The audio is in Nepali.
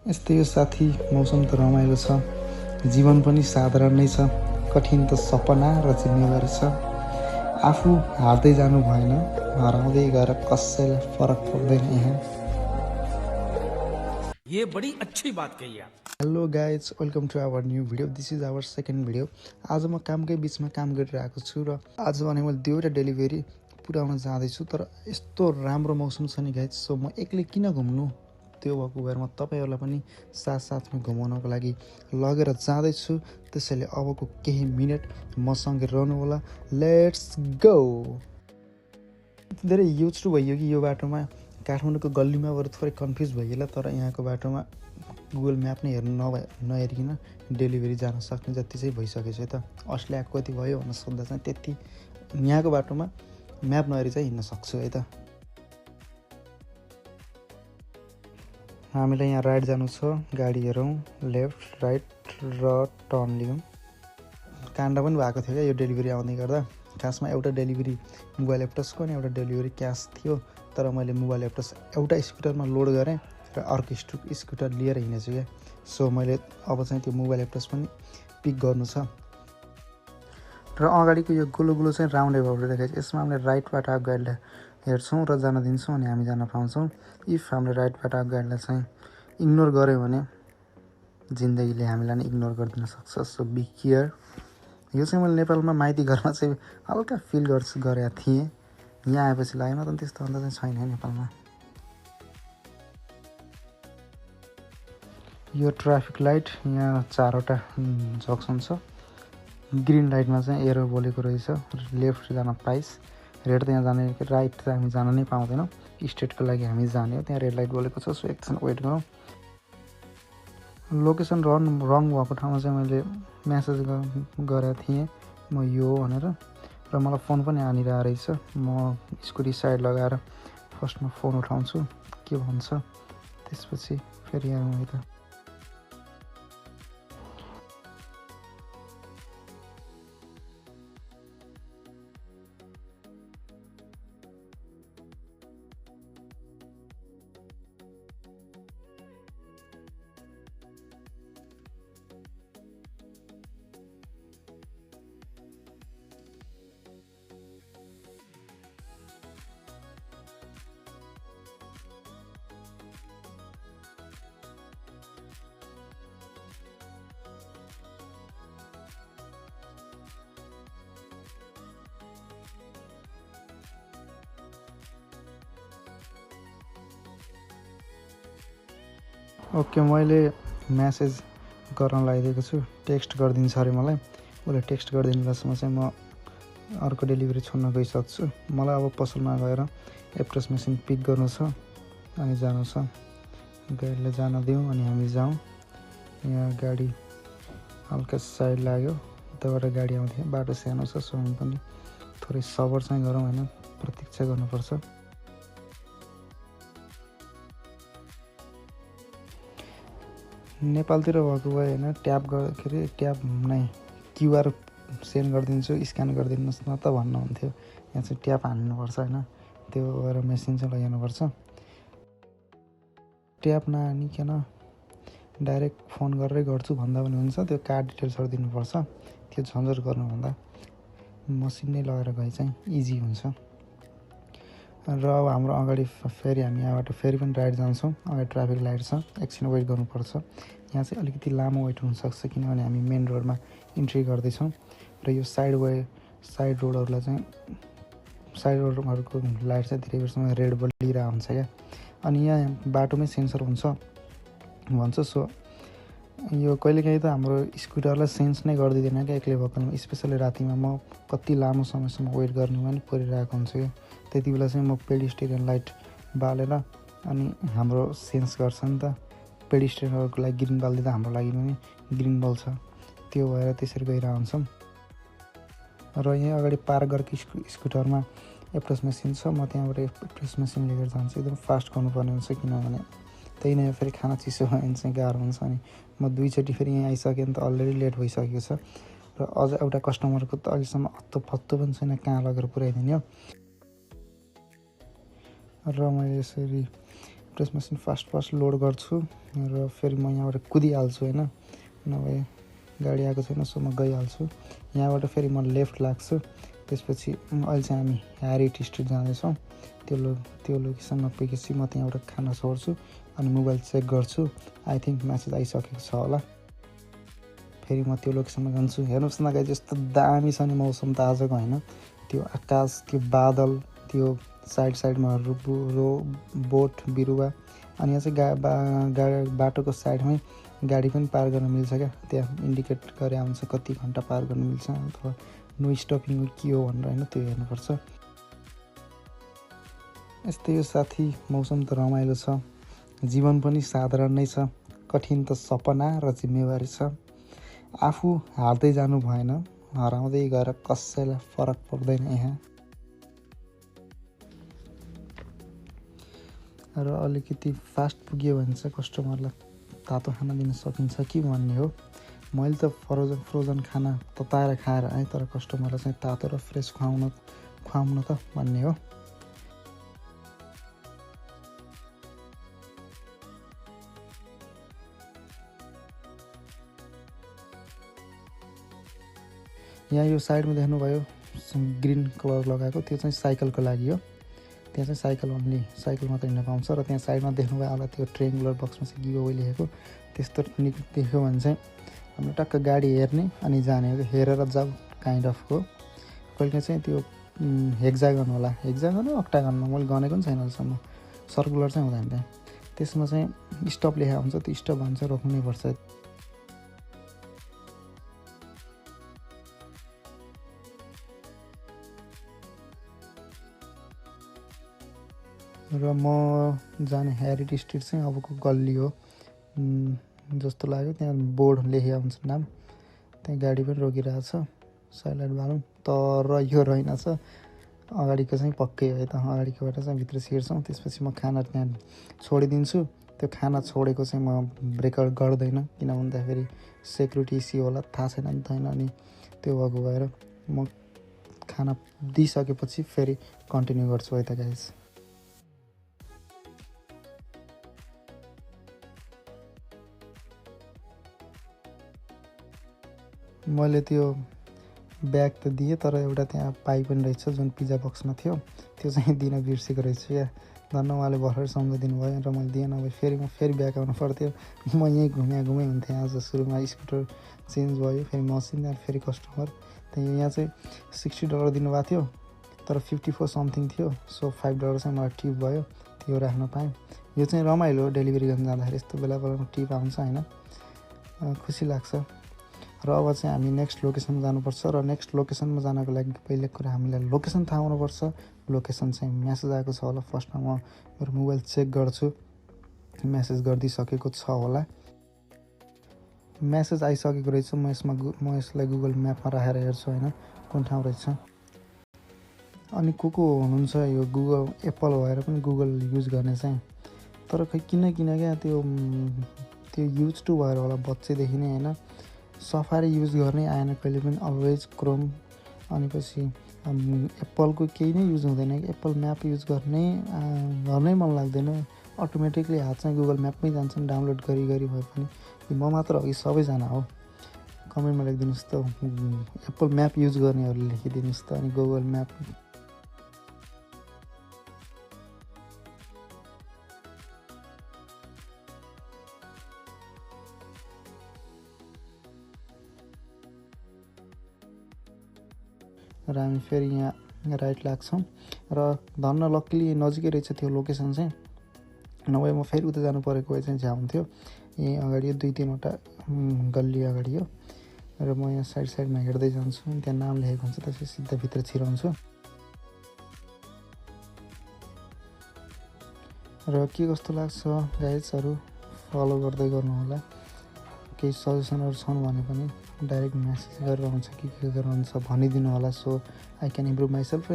यस्तै हो साथी, मौसम त रमाइलो छ, जीवन पनि साधारण नै छ, कठिन त सपना र जिम्मेवारी छ। आफू हार्दै जानु भएन, हराउँदै गएर कसैलाई फरक पर्दैन यहाँ। ये बड़ी अच्छी बात कही आप। Hello guys, welcome to our new video. This is our second video. आज म कामकै बिचमा काम गरिरहेको छु र आज भने मैले 2वटा डेलिभरी पुऱ्याउन जाँदैछु। तर यस्तो राम्रो मौसम छ नि गाइज, सो म एक्लै किन घुम्नु, त्यो भएको भएर म तपाईँहरूलाई पनि साथसाथमा घुमाउनको लागि लगेर जाँदैछु। त्यसैले अबको केही मिनट मसँगै रहनु होला। Let's go. धेरै युज टु भइयो कि यो बाटोमा काठमाडौँको गल्लीमा गएर थोरै कन्फ्युज भइएला। तर यहाँको बाटोमा गुगल म्याप नै हेर्नु नहेरिकन डेलिभरी जान सक्ने जति चाहिँ भइसकेको छ। त अस्ट्रेलियाको कति भयो भनेर सोद्धा चाहिँ त्यति यहाँको बाटोमा म्याप नहेरी चाहिँ हिँड्न सक्छु है त। हामीलाई यहाँ राइट जानु छ, गाडी हेरौँ, लेफ्ट राइट र टर्न लिउँ। काण्ड पनि भएको थियो क्या यो डेलिभरी आउँदै गर्दा। खासमा एउटा डेलिभरी मोबाइल एप्टसको अनि एउटा डेलिभरी क्यास थियो। तर मैले मोबाइल एप्टस एउटा स्कुटरमा लोड गरेँ र अर्को स्कुटर लिएर हिँडेछु क्या। सो मैले अब चाहिँ त्यो मोबाइल एप्टस पनि पिक गर्नु छ। र अगाडिको यो गोलो गोलो चाहिँ राउन्ड एबाउट देखाएको छ। यसमा हामीले राइटबाट आएको गाडीलाई हेर्छौँ र जान दिन्छौँ अनि हामी जान पाउँछौँ। इफ हामीले राइटबाट आएको गाडीलाई चाहिँ इग्नोर गऱ्यौँ भने जिन्दगीले हामीलाई नै इग्नोर गरिदिन सक्छ। So be care. यो चाहिँ मैले नेपालमा माइती घरमा चाहिँ हल्का फिल गरेका थिएँ। यहाँ आएपछि लागेन त त्यस्तो अन्त चाहिँ छैन नेपालमा। यो ट्राफिक लाइट, यहाँ 4वटा जक्सन छ। ग्रिन लाइटमा चाहिँ एरो बोलेको रहेछ, लेफ्ट जान पाइस, रेड त यहाँ जाने, राइट त हामी जान नै पाउँदैनौँ। स्टेटको लागि हामी जाने हो, त्यहाँ रेड लाइट बोलेको छ। सो एकछिन वेट गरौँ। लोकेसन रङ भएको ठाउँमा चाहिँ मैले म्यासेज गरेको थिएँ म यो हो भनेर, र मलाई फोन पनि हानिरहेको रहेछ। म स्कुटी साइड लगाएर फर्स्टमा फोन उठाउँछु, के भन्छ, त्यसपछि फेरि हेरौँ है त। ओके, मैले म्यासेज गर्न लागिदिएको छु। टेक्स्ट गरिदिन्छ अरे मलाई, उसले टेक्स्ट गरिदिनु बेलासम्म चाहिँ म अर्को डेलिभरी छोड्न गइसक्छु। मलाई अब पसलमा गएर एप्टस मेसिन पिक गर्नु छ अनि जानु छ। गाडीलाई जान दिउँ अनि हामी जाउँ। यहाँ गाडी हल्का साइड लाग्यो, उताबाट गाडी आउँथ्यो। बाटो सानो छ, सो हामी पनि थोरै सबर चाहिँ गरौँ होइन, प्रतीक्षा गर्नुपर्छ। नेपालतिर भएको भए होइन ट्याप के अरे ट्याप नै क्युआर सेन्ड गरिदिन्छु, स्क्यान गरिदिनुहोस् न त भन्नुहुन्थ्यो। यहाँ चाहिँ ट्याप हान्नुपर्छ होइन, त्यो भएर मेसिन चाहिँ लैजानुपर्छ। ट्याप नहानिकन डाइरेक्ट फोन गरेरै गर्छु भन्दा पनि हुन्छ। त्यो कार्ड डिटेल्सहरू दिनुपर्छ। त्यो झन्झट गर्नुभन्दा मसिन नै लगाएर गए चाहिँ इजी हुन्छ। र अब हाम्रो अगाडि फेरि हामी यहाँबाट फेरि पनि राइट जान्छौँ। अगाडि ट्राफिक लाइट छ, एकछिन वेट गर्नुपर्छ। यहाँ चाहिँ अलिकति लामो वेट हुनसक्छ किनभने हामी मेन रोडमा इन्ट्री गर्दैछौँ र यो साइड रोडहरूलाई चाहिँ साइड रोडहरूको लाइट चाहिँ धेरै बेरसम्म रेड बलिरहेको हुन्छ क्या। अनि यहाँ बाटोमै सेन्सर हुन्छ भन्छ। सो यो कहिलेकाहीँ त हाम्रो स्कुटरलाई सेन्स नै गरिदिँदैन क्या एक्लै भएकोमा। स्पेसली रातिमा म कति लामो समयसम्म वेट गर्नुमा पनि परिरहेको हुन्छु क्या। त्यति बेला चाहिँ म पेडिस्ट्रियन लाइट बालेर अनि हाम्रो सेन्स गर्छ नि त, पेडिस्ट्रियनहरूको लागि ग्रिन बालिदिँदा हाम्रो लागि पनि ग्रिन बल्छ। त्यो भएर त्यसरी गइरहेको हुन्छौँ। र यहाँ अगाडि पार्क गरेको स्कुटरमा एप्टस मेसिन छ। म त्यहाँबाट एप्टस मेसिन लिएर जान्छु। एकदम फास्ट गर्नुपर्ने हुन्छ किनभने त्यही नै फेरि खाना चिसो भयो भने चाहिँ गाह्रो हुन्छ। अनि म 2चोटि फेरि यहाँ आइसकेँ नि त, अलरेडी लेट भइसकेको छ। र अझ एउटा कस्टमरको त अहिलेसम्म हत्तो पनि छैन कहाँ लगेर पुऱ्याइदिने हो। र मैले यसरी प्रेस मेसिन फास्ट लोड गर्छु र फेरि म यहाँबाट कुदिहाल्छु होइन, नभए गाडी आएको छैन सो म गइहाल्छु। यहाँबाट फेरि म लेफ्ट लाग्छु। त्यसपछि अहिले चाहिँ हामी ह्यारिट स्ट्रिट जाँदैछौँ। त्यो लोकेसनमा पुगेपछि म त्यहाँबाट खाना छोड्छु अनि मोबाइल चेक गर्छु। आई थिङ्क म्यासेज आइसकेको छ होला। फेरि म त्यो लोकेसनमा जान्छु। हेर्नुहोस् न गाइस, यस्तो दामी छ नि मौसम त आजको होइन। त्यो आकाश, त्यो बादल, त्यो साइडमा बोट बिरुवा, अनि यहाँ चाहिँ बाटोको साइडमै गाडी पनि पार गर्न मिल्छ क्या। त्यहाँ इन्डिकेट गरे हुन्छ कति घन्टा पार गर्न मिल्छ अथवा नो स्टपिङ के हो भनेर होइन, त्यो हेर्नुपर्छ। यस्तै हो साथी, मौसम त रमाइलो छ, जीवन पनि साधारण नै छ। कठिन त सपना र जिम्मेवारी छ। आफू हार्दै जानु भएन, हराउँदै गएर कसैलाई फरक पर्दैन यहाँ। र अलिकति फास्ट पुग्यो भने चाहिँ कस्टमरलाई तातो खाना दिन सकिन्छ कि भन्ने हो। मैले त फ्रोजन खाना तताएर खाएर आएँ, तर कस्टमरलाई चाहिँ तातो र फ्रेस खुवाउन त भन्ने हो। यहाँ यो साइडमा देख्नुभयो ग्रिन कलर लगाएको, त्यो चाहिँ साइकलको लागि हो। त्यहाँ चाहिँ साइकल मात्र हिँड्न पाउँछ। र त्यहाँ साइडमा देख्नुभयो होला त्यो ट्रेङ्गुलर बक्समा चाहिँ गिभ अवे लेखेको, त्यस्तो देख्यो भने चाहिँ हाम्रो टक्क गाडी हेर्ने अनि जाने हो। हेरेर जाऊ काइन्ड अफ हो। कहिले चाहिँ त्यो हेक्जागन होला, हेक्जागन हो अक्टागनमा, मैले गनेको पनि छैन अहिलेसम्म। सर्कुलर चाहिँ हुँदैन त्यहाँ। त्यसमा चाहिँ स्टप लेखेको हुन्छ, त्यो स्टप भन्छ रोक्नै पर्छ। र म जाने ह्यारिट स्ट्रिट चाहिँ अबको गल्ली हो जस्तो लाग्यो। त्यहाँ बोर्ड लेखेको हुन्छ नाम, त्यहाँ गाडी पनि रोकिरहेको छ साइलेन्ट बालौँ, तर यो रहेनछ। अगाडिको चाहिँ पक्कै हो त, अगाडिकोबाट चाहिँ भित्र छिर्छौँ। त्यसपछि म खाना त्यहाँ छोडिदिन्छु। त्यो खाना छोडेको चाहिँ म ब्रेकआउट गर्दैन, किन भन्दाखेरि सेक्युरिटी इस्यु होला, थाहा छैन। अनि त्यो भएको भएर म खाना दिइसकेपछि फेरि कन्टिन्यू गर्छु है त गाइस। मैले त्यो ब्याग त दिएँ, तर एउटा त्यहाँ पाइ पनि रहेछ जुन पिज्जा बक्समा थियो, त्यो चाहिँ दिन बिर्सेको रहेछु क्या। धन्न उहाँले भर्खर सम्झिदिनु भयो र मैले दिएँ, नभए फेरि ब्याग आउनु पर्थ्यो। म यहीँ घुमे हुन्थेँ। आज सुरुमा स्कुटर चेन्ज भयो, फेरि मसिन, त्यहाँ फेरि कस्टमर। त्यहाँ यहाँ चाहिँ $60 दिनुभएको थियो, तर 54 समथिङ थियो। सो $5 चाहिँ मलाई टिप भयो, त्यो राख्न पाएँ। यो चाहिँ रमाइलो हो, डेलिभरी गर्न जाँदाखेरि यस्तो बेला टिप आउँछ होइन, खुसी लाग्छ। र अब चाहिँ हामी नेक्स्ट लोकेसनमा जानुपर्छ। र नेक्स्ट लोकेसनमा जानको लागि पहिलो कुरा हामीलाई लोकेसन थाहा हुनुपर्छ। लोकेसन चाहिँ म्यासेज आएको छ होला। फर्स्टमा म मेरो मोबाइल चेक गर्छु, म्यासेज गरिदिइसकेको छ होला। म्यासेज आइसकेको रहेछ। म यसलाई गुगल म्यापमा राखेर हेर्छु होइन कुन ठाउँ रहेछ। अनि को हुनुहुन्छ यो एप्पल भएर पनि गुगल युज गर्ने चाहिँ, तर खै किन क्या त्यो युज टु भएर होला बच्चैदेखि नै होइन। सफारी युज गर्ने आएन कहिले पनि, अलवेज क्रोम। अनि पछि एप्पलको केही नै युज हुँदैन। एप्पल म्याप युज गर्नै मन लाग्दैन। अटोमेटिकली हात चाहिँ गुगल म्यापमै जान्छन् डाउनलोड गरी भए पनि। म मात्र हो कि सबैजना हो? कमेन्टमा लेखिदिनुहोस् त। एप्पल म्याप युज गर्नेहरूले लेखिदिनुहोस् त। अनि गुगल म्याप र हामी फेरि यहाँ राइट लाग्छौँ। र धन्न लक्कीली नजिकै रहेछ त्यो लोकेसन चाहिँ, नभए म फेरि उता जानु परेको भए चाहिँ झ्याउ हुन्थ्यो। यहीँ अगाडि 2-3वटा गल्ली अगाडि हो। र म यहाँ साइडमा हेर्दै जान्छु, त्यहाँ नाम लेखेको हुन्छ, त्यसपछि सिधा भित्र छिराउँछु। र के कस्तो लाग्छ गाइजहरू फलो गर्दै गर्नु होला। केही सजेसनहरू छन् भने पनि डाइरेक्ट म्यासेज गरेर हुन्छ कि के गरेर हुन्छ भनिदिनु होला। So I can improve myself.